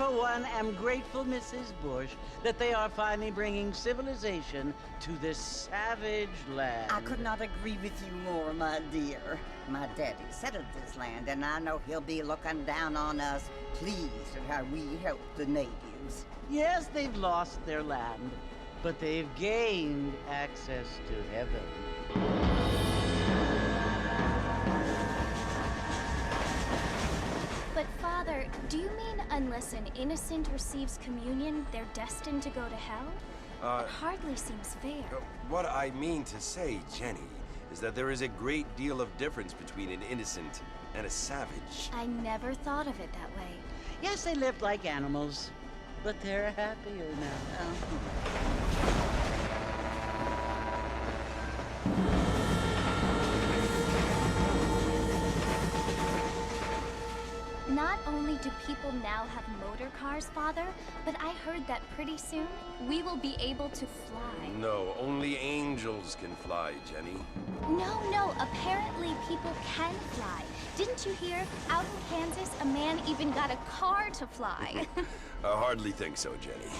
for one, am grateful, Mrs. Bush, that they are finally bringing civilization to this savage land. I could not agree with you more, my dear. My daddy settled this land, and I know he'll be looking down on us, pleased at how we help the natives. Yes, they've lost their land, but they've gained access to heaven. But Father, do you mean unless an innocent receives communion, they're destined to go to hell? It hardly seems fair. What I mean to say, Jenny, is that there is a great deal of difference between an innocent and a savage. I never thought of it that way. Yes, they lived like animals, but they're happier now. Not only do people now have motor cars, Father, but I heard that pretty soon we will be able to fly. No, only angels can fly, Jenny. No, apparently people can fly. Didn't you hear? Out in Kansas, a man even got a car to fly. I hardly think so, Jenny.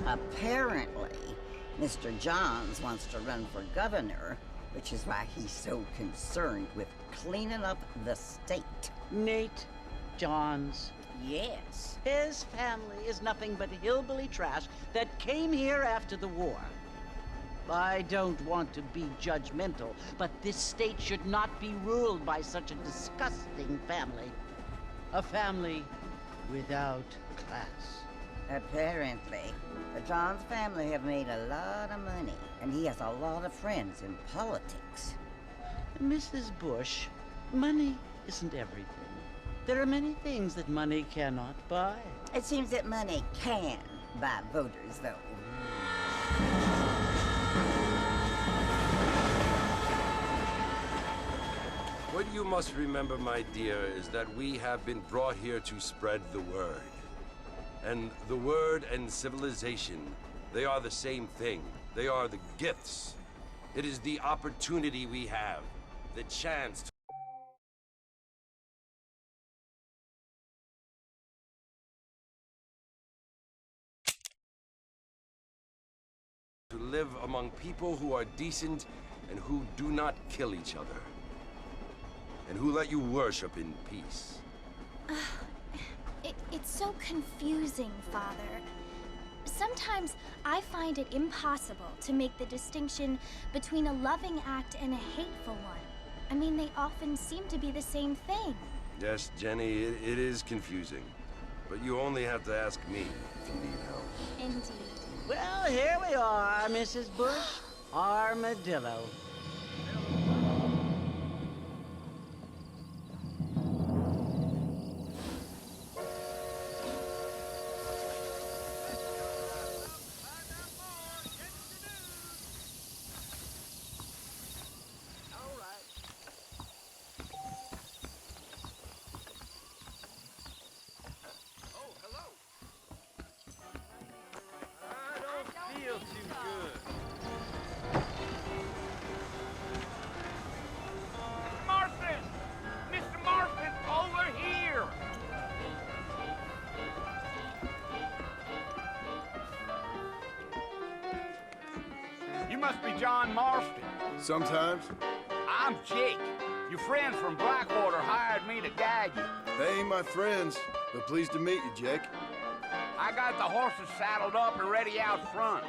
Apparently, Mr. Johns wants to run for governor, which is why he's so concerned with cleaning up the state. Nate Johns. Yes. His family is nothing but hillbilly trash that came here after the war. I don't want to be judgmental, but this state should not be ruled by such a disgusting family. A family without class. Apparently, the Johns family have made a lot of money, and he has a lot of friends in politics. Mrs. Bush, money isn't everything. There are many things that money cannot buy. It seems that money can buy voters, though. What you must remember, my dear, is that we have been brought here to spread the word. And the word and civilization, they are the same thing. They are the gifts. It is the opportunity we have, the chance to live among people who are decent and who do not kill each other. And who let you worship in peace. It's so confusing, Father. Sometimes I find it impossible to make the distinction between a loving act and a hateful one. I mean, they often seem to be the same thing. Yes, Jenny, it is confusing. But you only have to ask me if you need help. Indeed. Well, here we are, Mrs. Bush. Armadillo. You must be John Marston. Sometimes. I'm Jake. Your friends from Blackwater hired me to guide you. They ain't my friends, but pleased to meet you, Jake. I got the horses saddled up and ready out front.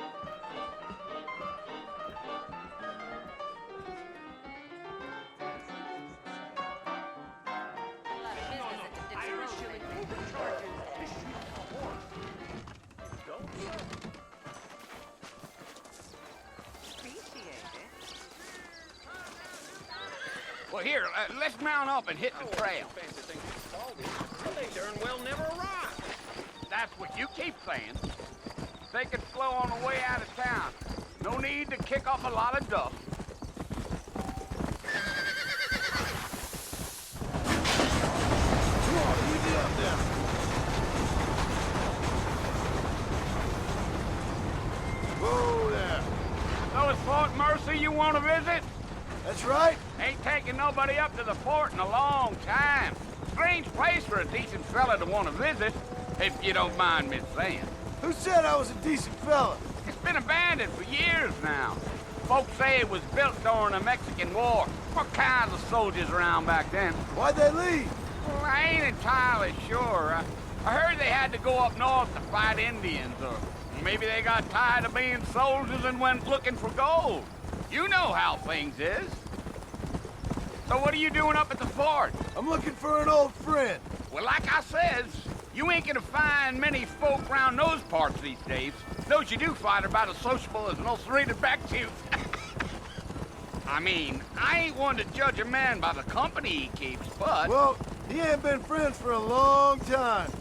Well, here, let's mount up and hit the trail. They darn well never arrive. That's what you keep saying. Take it slow on the way out of town. No need to kick up a lot of dust. Come on, easy up there. Whoa there. So it's Fort Mercy you want to visit? That's right. Ain't taken nobody up to the fort in a long time. Strange place for a decent fella to want to visit, if you don't mind me saying. Who said I was a decent fella? It's been abandoned for years now. Folks say it was built during the Mexican War. What kinds of soldiers around back then? Why'd they leave? Well, I ain't entirely sure. I heard they had to go up north to fight Indians, or maybe they got tired of being soldiers and went looking for gold. You know how things is. So what are you doing up at the fort? I'm looking for an old friend. Well, like I says, you ain't gonna find many folk around those parts these days. Those you do find are about as sociable as an ulcerated back tooth. I mean, I ain't one to judge a man by the company he keeps, but... Well, he ain't been friends for a long time.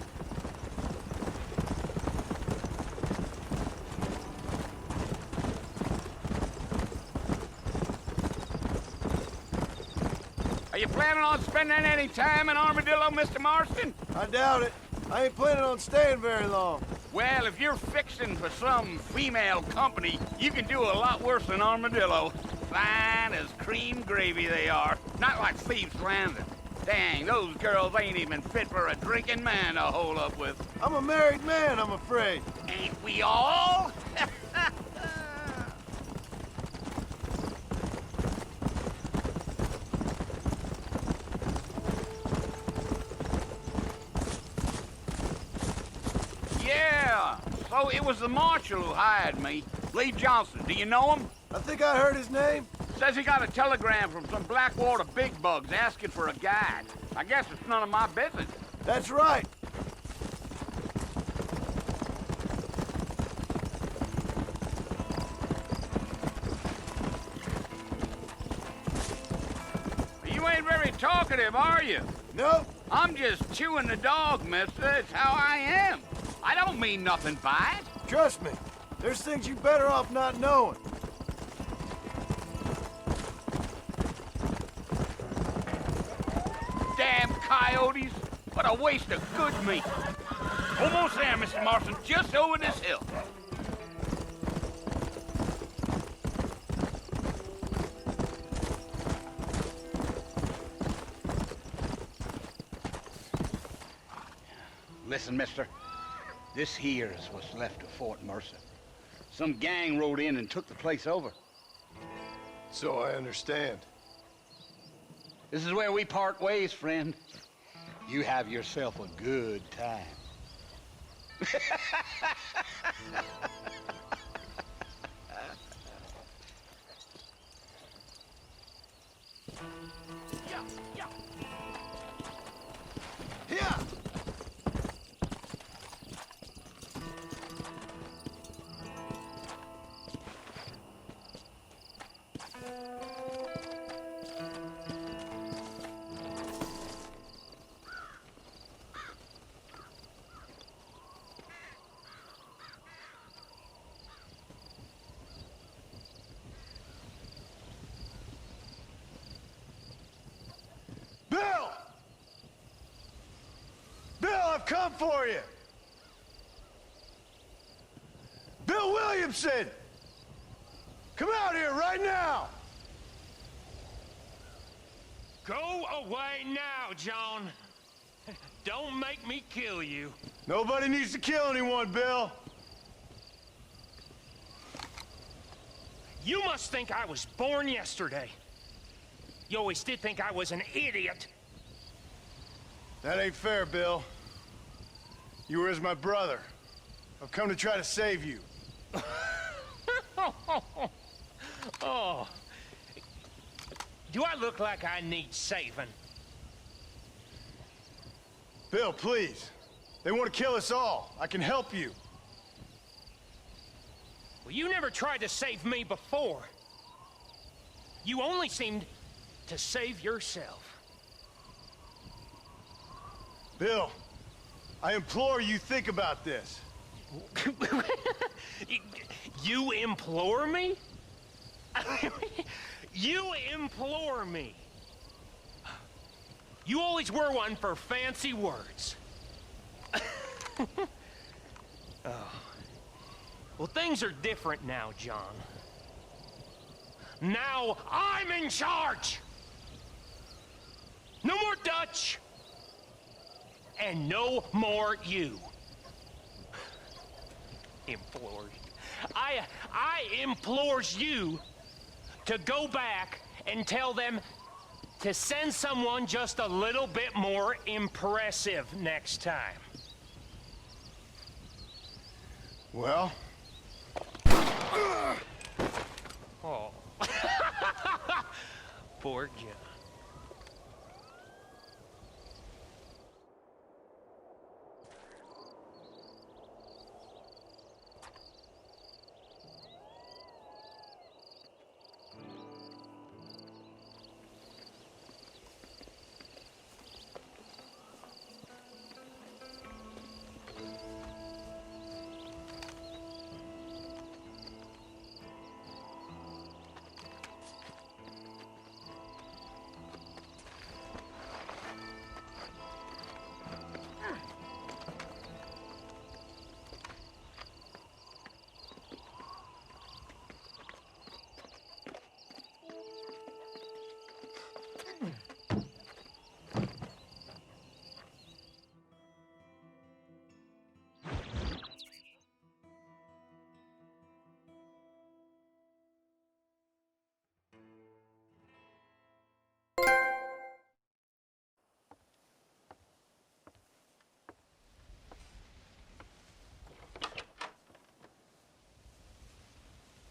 Are you planning on spending any time in Armadillo, Mr. Marston? I doubt it. I ain't planning on staying very long. Well, if you're fixing for some female company, you can do a lot worse than Armadillo. Fine as cream gravy they are. Not like Thieves' Landing. Dang, those girls ain't even fit for a drinking man to hole up with. I'm a married man, I'm afraid. Ain't we all? Yeah, so it was the marshal who hired me. Lee Johnson, do you know him? I think I heard his name. Says he got a telegram from some Blackwater big bugs asking for a guide. I guess it's none of my business. That's right. You ain't very talkative, are you? Nope. I'm just chewing the dog, mister. It's how I am. I don't mean nothing by it. Trust me. There's things you better off not knowing. Damn coyotes. What a waste of good meat. Almost there, Mr. Marston. Just over this hill. Listen, mister. This here is what's left of Fort Mercer. Some gang rode in and took the place over. So I understand. This is where we part ways, friend. You have yourself a good time. Yeah. Bill! Bill, I've come for you! Bill Williamson! Come out here right now! Go away now, John. Don't make me kill you. Nobody needs to kill anyone, Bill. You must think I was born yesterday. You always did think I was an idiot. That ain't fair, Bill. You were as my brother. I've come to try to save you. Oh. Do I look like I need saving? Bill, please. They want to kill us all. I can help you. Well, you never tried to save me before. You only seemed to save yourself. Bill, I implore you think about this. You implore me? You implore me. You always were one for fancy words. Oh. Well, things are different now, John. Now I'm in charge! No more Dutch! And no more you. Implores. I implores you to go back and tell them to send someone just a little bit more impressive next time. Well? Oh. Poor John.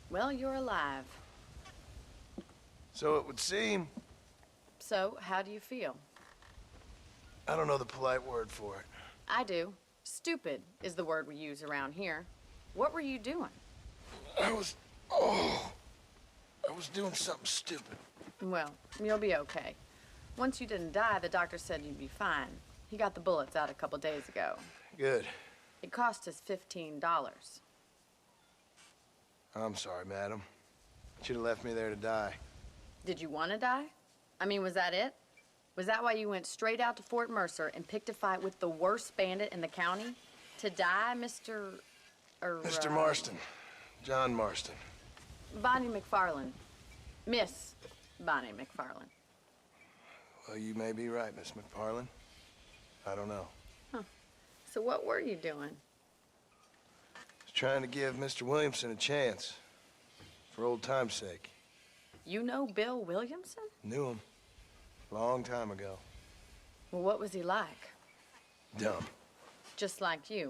Well, you're alive. So it would seem. So, how do you feel? I don't know the polite word for it. I do. Stupid is the word we use around here. What were you doing? I was doing something stupid. Well, you'll be okay. Once you didn't die, the doctor said you'd be fine. He got the bullets out a couple days ago. Good. It cost us $15. I'm sorry, madam. Should have left me there to die. Did you want to die? I mean, was that it? Was that why you went straight out to Fort Mercer and picked a fight with the worst bandit in the county? To die, Mr. Mr. Marston. John Marston. Bonnie McFarland. Miss Bonnie McFarland. Well, you may be right, Miss McFarland. I don't know. So what were you doing? Just trying to give Mr. Williamson a chance. For old time's sake. You know Bill Williamson? Knew him. Long time ago. Well, what was he like? Dumb. Just like you.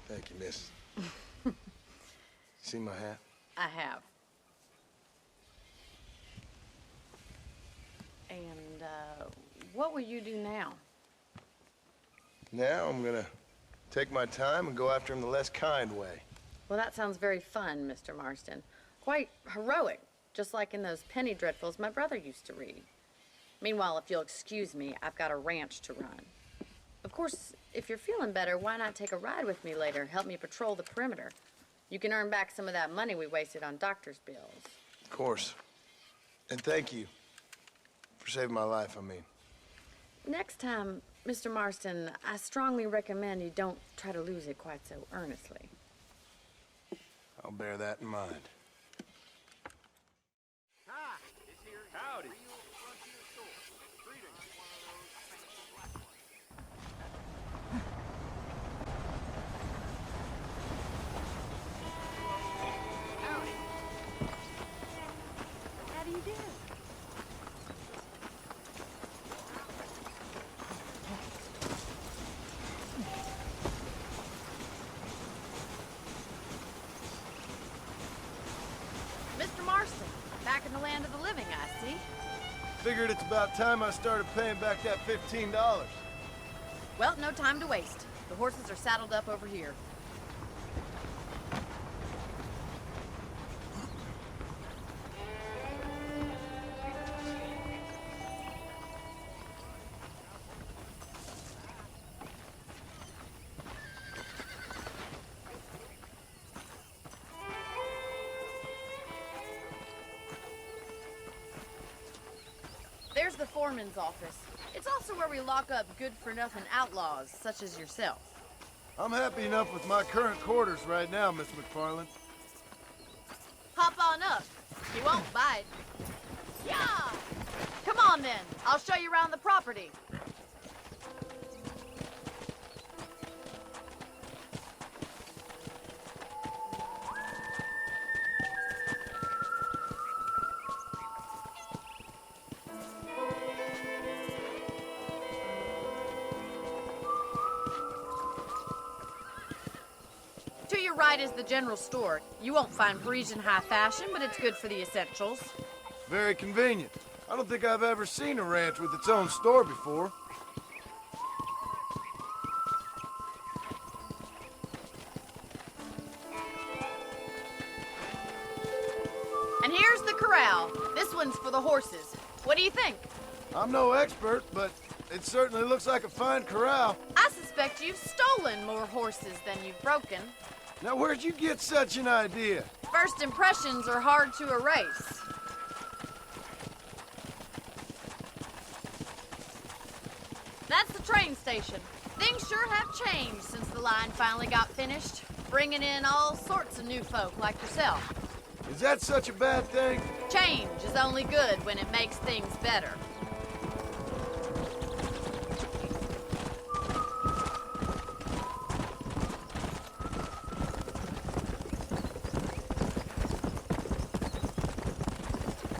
Thank you, miss. See my hat? I have. And, what will you do now? Now I'm gonna take my time and go after him the less kind way. Well, that sounds very fun, Mr. Marston. Quite heroic, just like in those penny dreadfuls my brother used to read. Meanwhile, if you'll excuse me, I've got a ranch to run. Of course, if you're feeling better, why not take a ride with me later? Help me patrol the perimeter. You can earn back some of that money we wasted on doctor's bills. Of course. And thank you for saving my life, I mean. Next time, Mr. Marston, I strongly recommend you don't try to lose it quite so earnestly. I'll bear that in mind. Howdy. How do you do? Mr. Marston, back in the land of the living, I see. Figured it's about time I started paying back that $15. Well, no time to waste. The horses are saddled up over here. There's the foreman's office. It's also where we lock up good-for-nothing outlaws, such as yourself. I'm happy enough with my current quarters right now, Miss McFarland. Hop on up. He won't bite. Yeah! Come on then. I'll show you around the property. To your right is the general store. You won't find Parisian high fashion, but it's good for the essentials. Very convenient. I don't think I've ever seen a ranch with its own store before. And here's the corral. This one's for the horses. What do you think? I'm no expert, but it certainly looks like a fine corral. I suspect you've stolen more horses than you've broken. Now, where'd you get such an idea? First impressions are hard to erase. That's the train station. Things sure have changed since the line finally got finished, bringing in all sorts of new folk like yourself. Is that such a bad thing? Change is only good when it makes things better.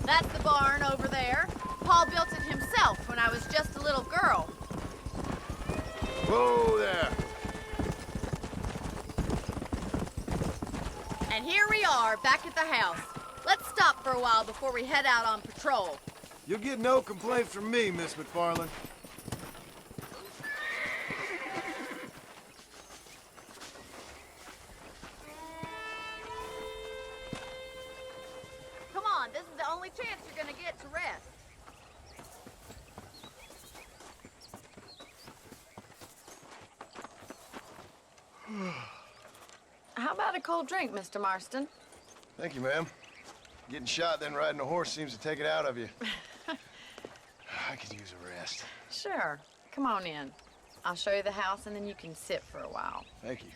That's the barn over there. Paul built it himself when I was just a little girl. Whoa there. And here we are, back at the house. Let's stop for a while before we head out on patrol. You'll get no complaints from me, Miss McFarland. Come on, this is the only chance you're gonna get to rest. How about a cold drink, Mr. Marston? Thank you, ma'am. Getting shot, then riding a horse seems to take it out of you. I could use a rest. Sure. Come on in. I'll show you the house, and then you can sit for a while. Thank you.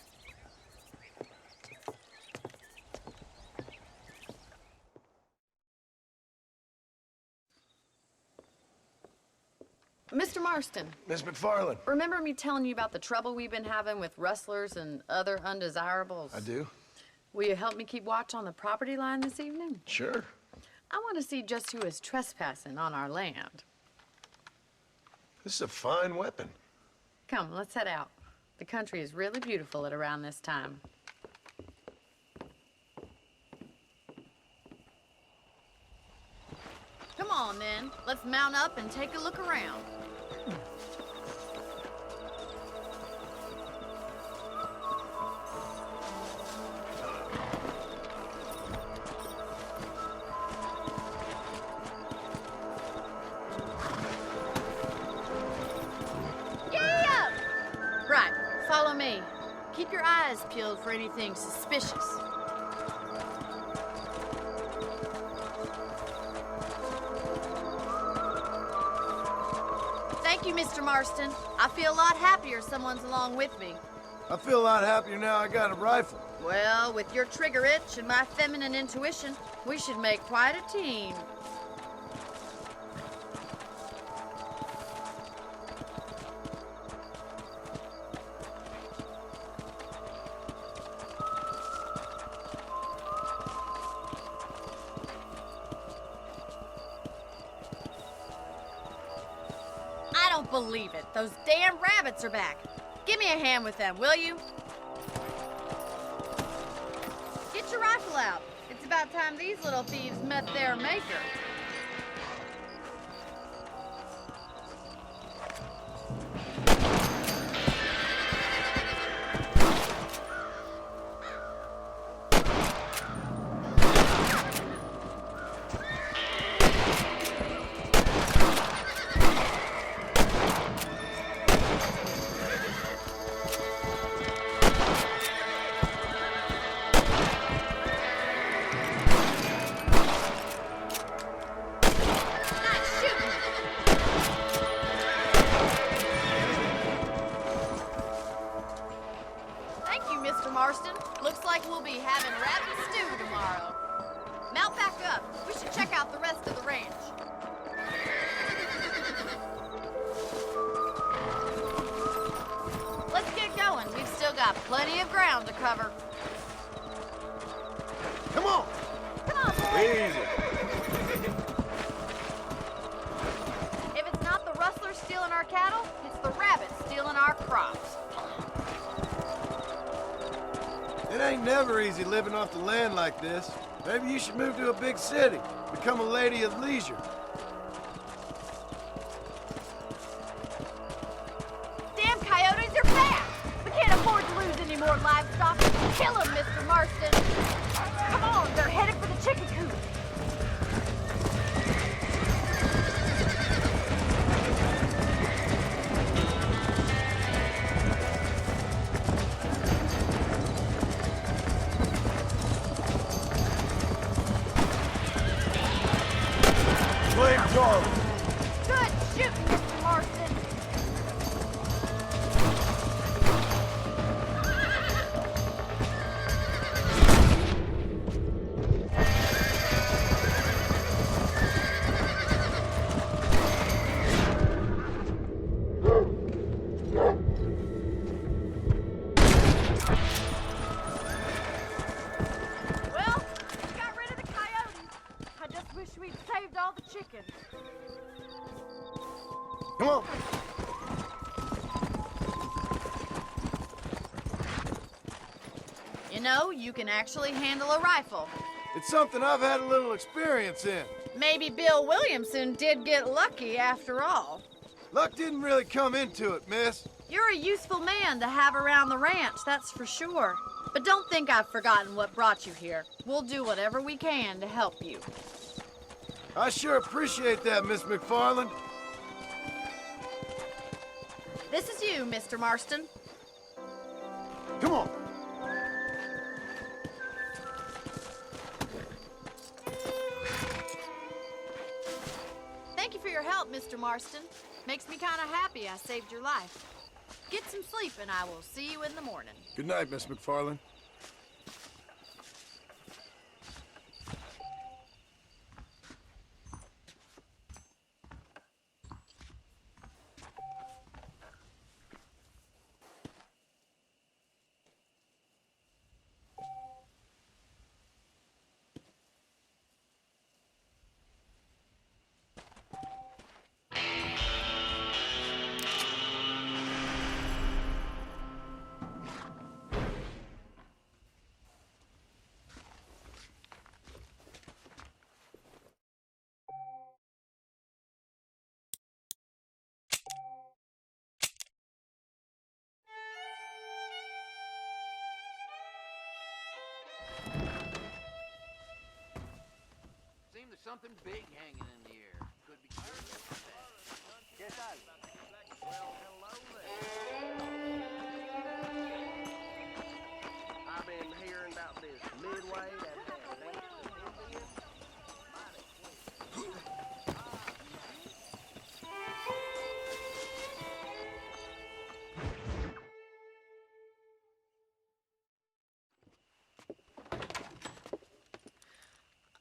Mr. Marston, Miss McFarland. remember me telling you about the trouble we've been having with rustlers and other undesirables? I do. Will you help me keep watch on the property line this evening? Sure. I want to see just who is trespassing on our land. This is a fine weapon. Come, let's head out. The country is really beautiful at around this time. Come on, then. Let's mount up and take a look around. Yeah! Right, follow me. Keep your eyes peeled for anything suspicious. Thank you, Mr. Marston. I feel a lot happier someone's along with me. I feel a lot happier now I got a rifle. Well, with your trigger itch and my feminine intuition, we should make quite a team. I don't believe it. Those damn rabbits are back. Give me a hand with them, will you? Get your rifle out. It's about time these little thieves met their maker. Thank you, Mr. Marston. Looks like we'll be having rabbit stew tomorrow. Mount back up. We should check out the rest of the ranch. Let's get going. We've still got plenty of ground to cover. Come on! Come on, boys. Easy. If it's not the rustlers stealing our cattle, it's the rabbits stealing our crops. It ain't never easy living off the land like this. Maybe you should move to a big city. Become a lady of leisure. Damn coyotes are back! We can't afford to lose any more livestock. Kill them, Mr. Marston. Come on, they're headed for the chicken coop. Blame Charlie. Good shooting, Mr. Marston. Well, we got rid of the coyotes. I just wish we'd saved all the chickens. Come on. You know, you can actually handle a rifle. It's something I've had a little experience in. Maybe Bill Williamson did get lucky after all. Luck didn't really come into it, miss. You're a useful man to have around the ranch, that's for sure. But don't think I've forgotten what brought you here. We'll do whatever we can to help you. I sure appreciate that, Miss McFarland. This is you, Mr. Marston. Come on. Thank you for your help, Mr. Marston. Makes me kind of happy I saved your life. Get some sleep and I will see you in the morning. Good night, Miss McFarland. Seems there's something big hanging in the air. Could be good or bad. Yes, I. Well, hello there. I've been hearing about this Midway that has ancient Indians. Mighty quick.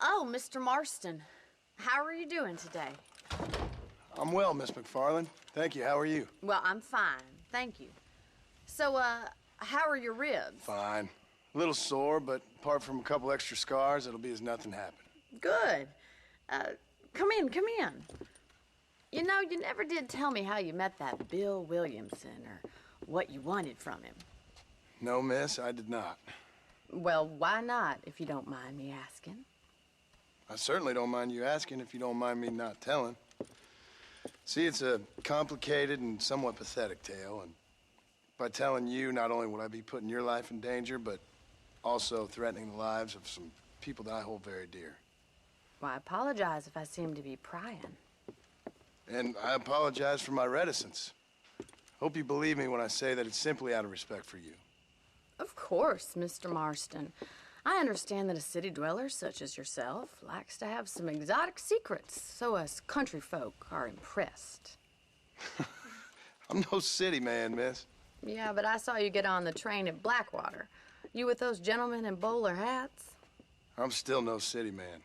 Oh, Mr. Marston. How are you doing today? I'm well, Miss McFarland. Thank you. How are you? Well, I'm fine. Thank you. So, how are your ribs? Fine. A little sore, but apart from a couple extra scars, it'll be as nothing happened. Good. Come in, come in. You know, you never did tell me how you met that Bill Williamson or what you wanted from him. No, miss, I did not. Well, why not, if you don't mind me asking? I certainly don't mind you asking if you don't mind me not telling. See, it's a complicated and somewhat pathetic tale, and by telling you, not only would I be putting your life in danger, but also threatening the lives of some people that I hold very dear. Well, I apologize if I seem to be prying. And I apologize for my reticence. Hope you believe me when I say that it's simply out of respect for you. Of course, Mr. Marston. I understand that a city dweller such as yourself likes to have some exotic secrets, so us country folk are impressed. I'm no city man, miss. Yeah, but I saw you get on the train at Blackwater. You with those gentlemen in bowler hats? I'm still no city man.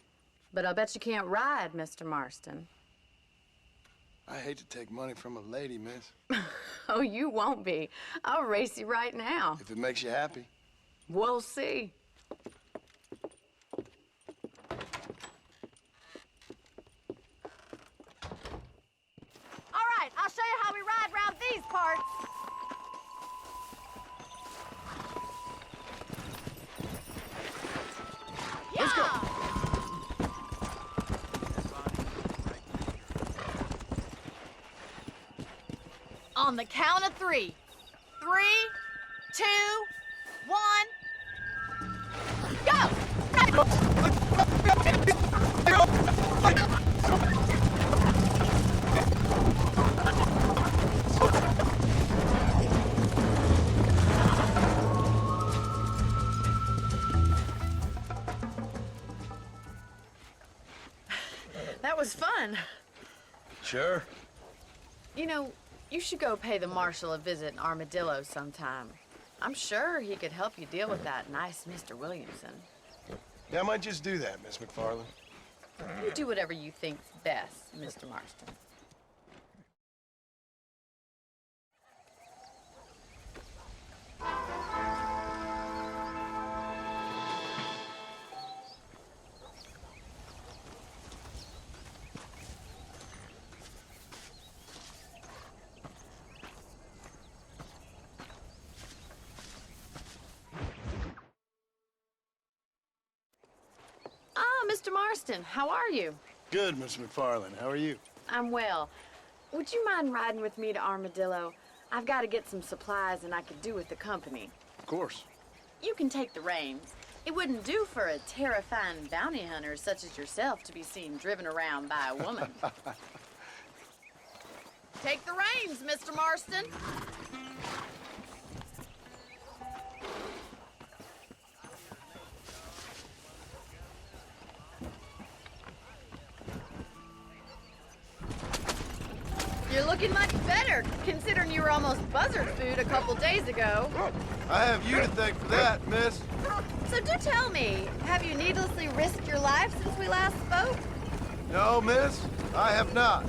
But I bet you can't ride, Mr. Marston. I hate to take money from a lady, miss. Oh, you won't be. I'll race you right now. If it makes you happy. We'll see. All right, I'll show you how we ride around these parts. Let's go. On the count of 3. 3, 2, 1, go! That was fun. Sure. You know, you should go pay the marshal a visit in Armadillo sometime. I'm sure he could help you deal with that nice Mr. Williamson. Yeah, I might just do that, Miss McFarland. You do whatever you think's best, Mr. Marston. Mr. Marston, how are you? Good, Miss McFarland. How are you? I'm well. Would you mind riding with me to Armadillo? I've got to get some supplies and I could do with the company. Of course. You can take the reins. It wouldn't do for a terrifying bounty hunter such as yourself to be seen driven around by a woman. Take the reins, Mr. Marston. You're looking much better, considering you were almost buzzard food a couple days ago. I have you to thank for that, miss. So do tell me, have you needlessly risked your life since we last spoke? No, miss, I have not.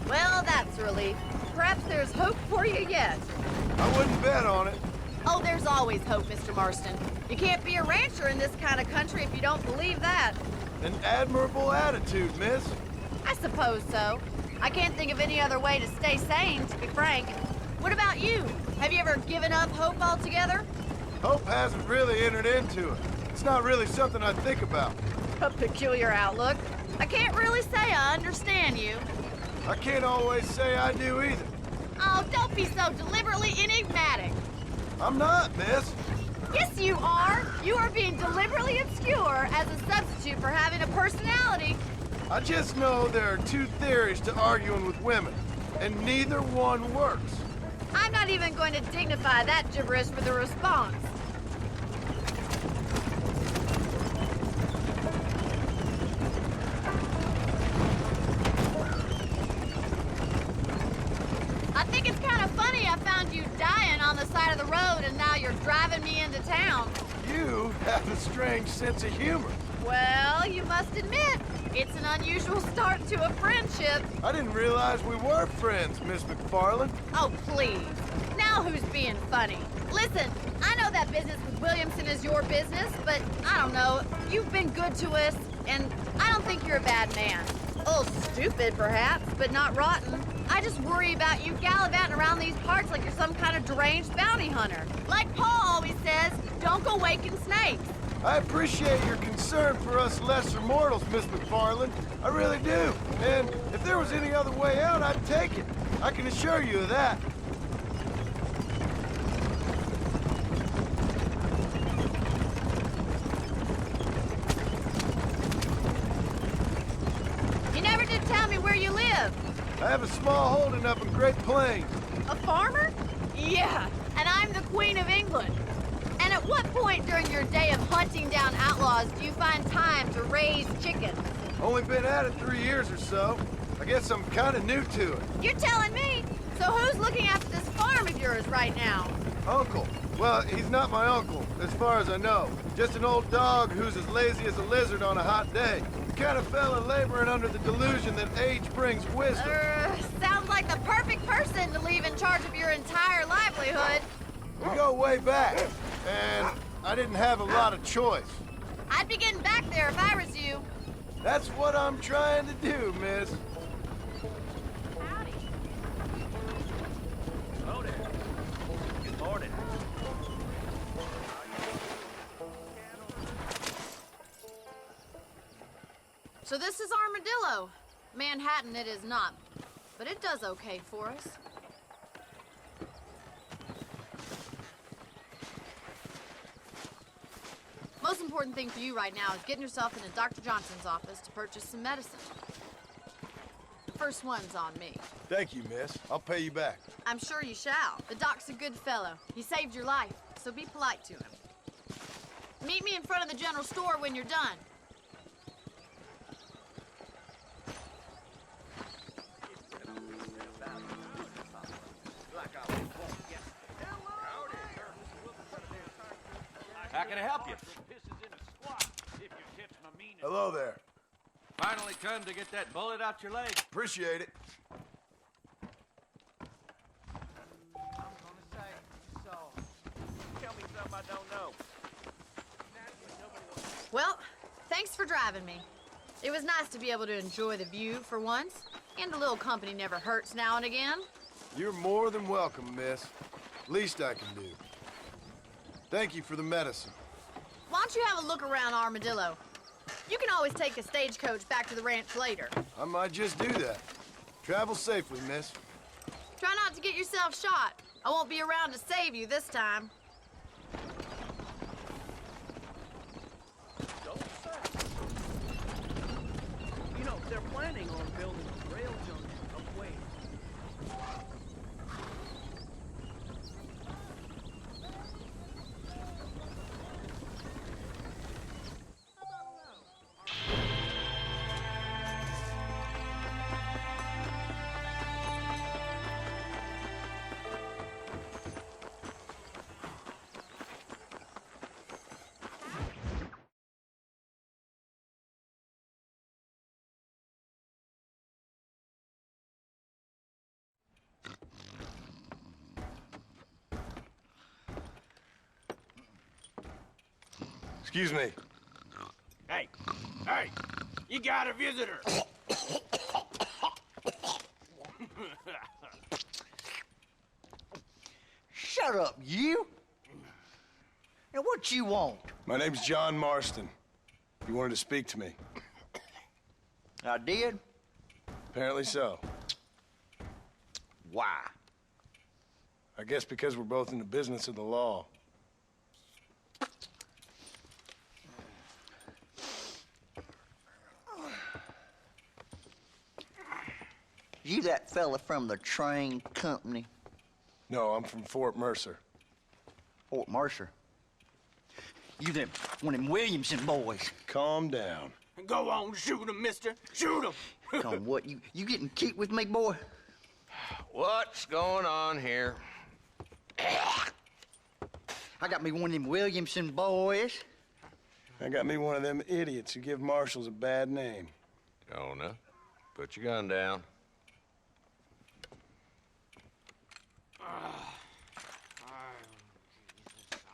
Well, that's a relief. Perhaps there's hope for you yet. I wouldn't bet on it. Oh, there's always hope, Mr. Marston. You can't be a rancher in this kind of country if you don't believe that. An admirable attitude, miss. I suppose so. I can't think of any other way to stay sane, to be frank. What about you? Have you ever given up hope altogether? Hope hasn't really entered into it. It's not really something I think about. A peculiar outlook. I can't really say I understand you. I can't always say I do either. Oh, don't be so deliberately enigmatic. I'm not, miss. Yes, you are. You are being deliberately obscure as a substitute for having a personality. I just know there are two theories to arguing with women, and neither one works. I'm not even going to dignify that gibberish with a response. I think it's kind of funny I found you dying on the side of the road and now you're driving me into town. You have a strange sense of humor. Well, you must admit, it's an unusual start to a friendship. I didn't realize we were friends, Miss McFarland. Oh, please. Now who's being funny? Listen, I know that business with Williamson is your business, but I don't know. You've been good to us, and I don't think you're a bad man. A little stupid, perhaps, but not rotten. I just worry about you gallivanting around these parts like you're some kind of deranged bounty hunter. Like Paul always says, don't go waking snakes. I appreciate your concern for us lesser mortals, Miss McFarland. I really do. And if there was any other way out, I'd take it. I can assure you of that. You never did tell me where you live. I have a small holding up in Great Plains. A farmer? Yeah, and I'm the Queen of England. And at what point during your day of hunting down outlaws do you find time to raise chickens? Only been at it 3 years or so. I guess I'm kind of new to it. You're telling me. So who's looking after this farm of yours right now? Uncle. Well, he's not my uncle, as far as I know. Just an old dog who's as lazy as a lizard on a hot day. The kind of fella laboring under the delusion that age brings wisdom. Sounds like the perfect person to leave in charge of your entire livelihood. We go way back, and I didn't have a lot of choice. I'd be getting back there if I was you. That's what I'm trying to do, miss. Howdy. Hello there. Good morning. So this is Armadillo. Manhattan it is not, but it does okay for us. Most important thing for you right now is getting yourself into Dr. Johnson's office to purchase some medicine. The first one's on me. Thank you, miss. I'll pay you back. I'm sure you shall. The doc's a good fellow. He saved your life, so be polite to him. Meet me in front of the general store when you're done. How can I help you? Hello there. Finally come to get that bullet out your leg. Appreciate it. I'm gonna say, so, tell me something I don't know. Well, thanks for driving me. It was nice to be able to enjoy the view for once, and a little company never hurts now and again. You're more than welcome, miss. Least I can do. Thank you for the medicine. Why don't you have a look around Armadillo? You can always take a stagecoach back to the ranch later. I might just do that. Travel safely, miss. Try not to get yourself shot. I won't be around to save you this time. You know, they're planning on building a rail junction up way. Excuse me. Hey, you got a visitor. Shut up, you! Now, what you want? My name's John Marston. You wanted to speak to me. I did? Apparently so. Why? I guess because we're both in the business of the law. You that fella from the train company? No, I'm from Fort Mercer. Fort Mercer? You them, one of them Williamson boys. Calm down. Go on, shoot him, mister. Shoot him. Come, what, you getting cute with me, boy? What's going on here? I got me one of them Williamson boys. I got me one of them idiots who give marshals a bad name. Jonah, put your gun down.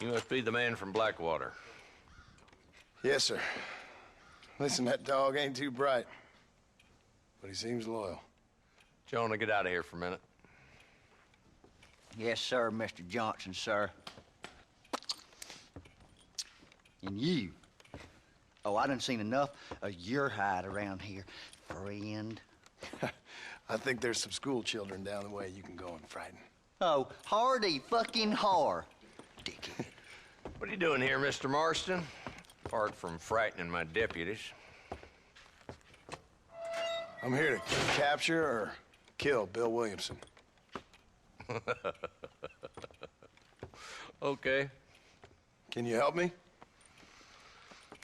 You must be the man from Blackwater. Yes, sir. Listen, that dog ain't too bright, but he seems loyal. Jonah, get out of here for a minute. Yes, sir, Mr. Johnson, sir. And you. Oh, I done seen enough of your hide around here, friend. I think there's some school children down the way you can go and frighten. Oh, hardy fucking har. Dickhead. What are you doing here, Mr. Marston? Apart from frightening my deputies. I'm here to capture or kill Bill Williamson. Okay. Can you help me?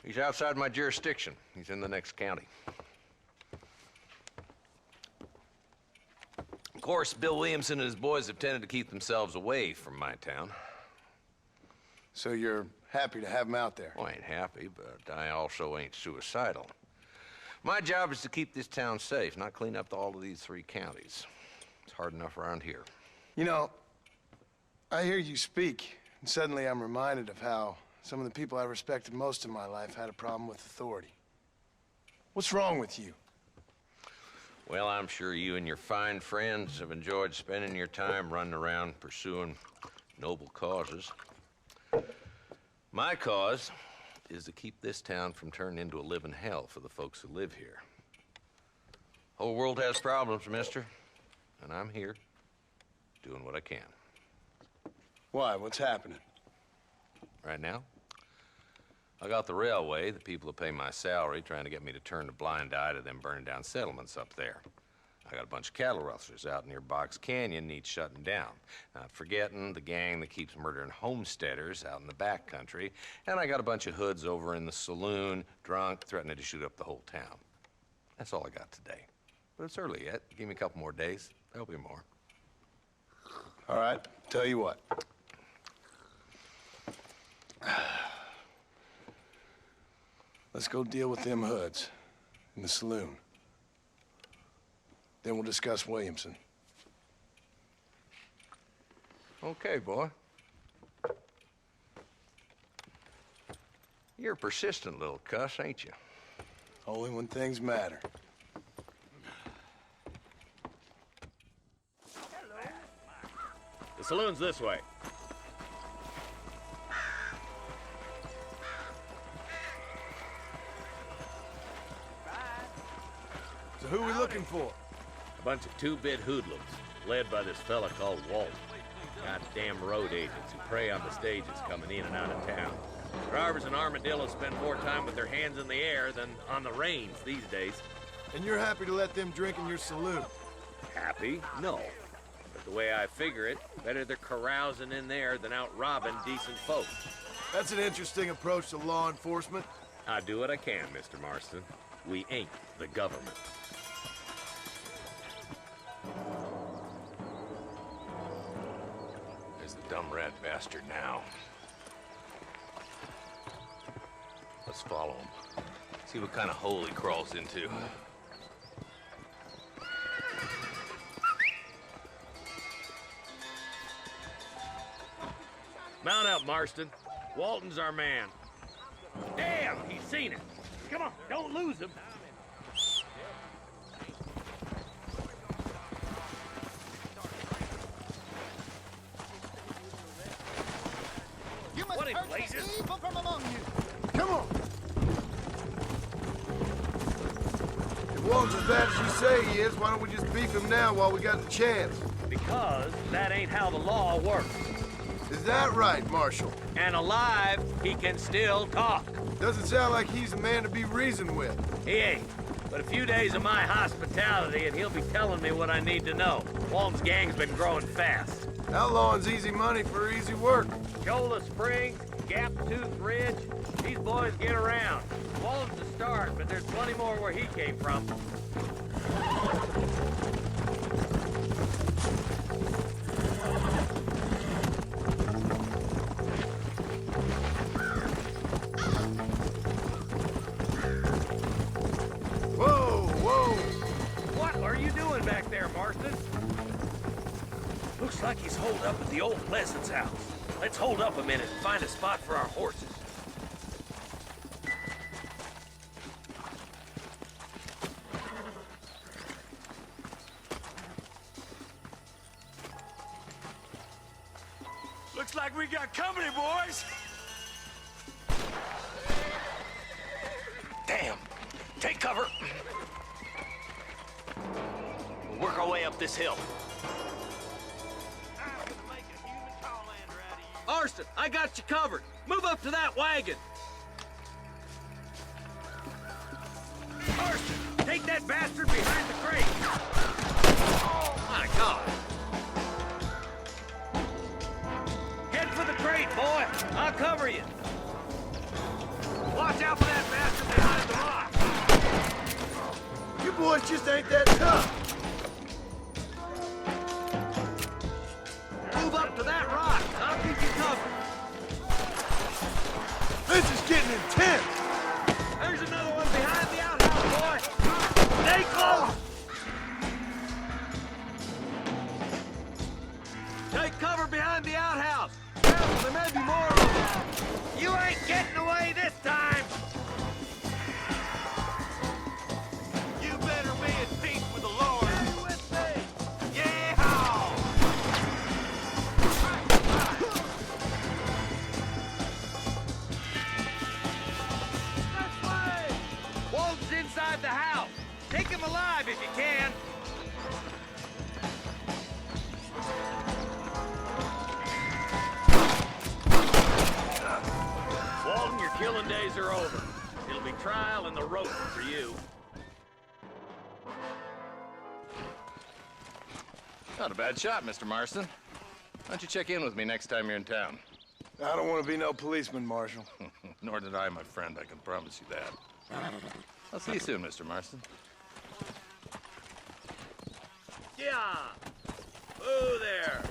He's outside my jurisdiction. He's in the next county. Of course, Bill Williamson and his boys have tended to keep themselves away from my town. So you're happy to have him out there? Well, I ain't happy, but I also ain't suicidal. My job is to keep this town safe, not clean up all of these 3 counties. It's hard enough around here. You know, I hear you speak, and suddenly I'm reminded of how some of the people I respected most in my life had a problem with authority. What's wrong with you? Well, I'm sure you and your fine friends have enjoyed spending your time running around pursuing noble causes. My cause is to keep this town from turning into a living hell for the folks who live here. Whole world has problems, mister, and I'm here doing what I can. Why? What's happening? Right now, I got the railway, the people who pay my salary, trying to get me to turn a blind eye to them burning down settlements up there. I got a bunch of cattle rustlers out near Box Canyon needs shutting down. Not forgetting the gang that keeps murdering homesteaders out in the back country. And I got a bunch of hoods over in the saloon, drunk, threatening to shoot up the whole town. That's all I got today. But it's early yet. Give me a couple more days. There'll be more. All right, tell you what. Let's go deal with them hoods in the saloon. Then we'll discuss Williamson. Okay, boy. You're a persistent little cuss, ain't you? Only when things matter. The saloon's this way. So who are we looking for? A bunch of 2-bit hoodlums, led by this fella called Walton. Goddamn road agents who prey on the stages coming in and out of town. Drivers and armadillos spend more time with their hands in the air than on the reins these days. And you're happy to let them drink in your saloon? Happy? No. But the way I figure it, better they're carousing in there than out robbing decent folks. That's an interesting approach to law enforcement. I do what I can, Mr. Marston. We ain't the government. There's the dumb rat bastard now. Let's follow him. See what kind of hole he crawls into. Mount up, Marston. Walton's our man. Damn, he's seen it. Come on, don't lose him. What in blazes? Come on! If Walton's as bad as you say he is, why don't we just beef him now while we got the chance? Because that ain't how the law works. Is that right, Marshal? And alive, he can still talk. Doesn't sound like he's a man to be reasoned with. He ain't. But a few days of my hospitality and he'll be telling me what I need to know. Walton's gang's been growing fast. Outlawing's easy money for easy work. Cholla Springs, Gap Tooth Ridge, these boys get around. Walton's the start, but there's plenty more where he came from. Back there, Marston. Looks like he's holed up at the old Pleasance house. Let's hold up a minute and find a spot for our horses. Looks like we got company, boys. Damn. Take cover. Work our way up this hill. Marston, I got you covered. Move up to that wagon. Marston, take that bastard behind the crate. Oh, my God. Head for the crate, boy. I'll cover you. Watch out for that bastard behind the rock. You boys just ain't that tough. Move up to that rock. I'll keep you covered. This is getting intense. There's another one behind the outhouse, boy. Stay close. Take cover behind the outhouse. Careful, there may be more of them. You ain't getting away this time. You better be at peace with the Lord. Stay with me. Yeehaw! This way! Walton's inside the house. Take him alive if you can. Walton, your killing days are over. It'll be trial and the rope for you. Not a bad shot, Mr. Marston. Why don't you check in with me next time you're in town? I don't want to be no policeman, Marshal. Nor did I, my friend. I can promise you that. I'll see you soon, Mr. Marston. Yeah! Ooh, there!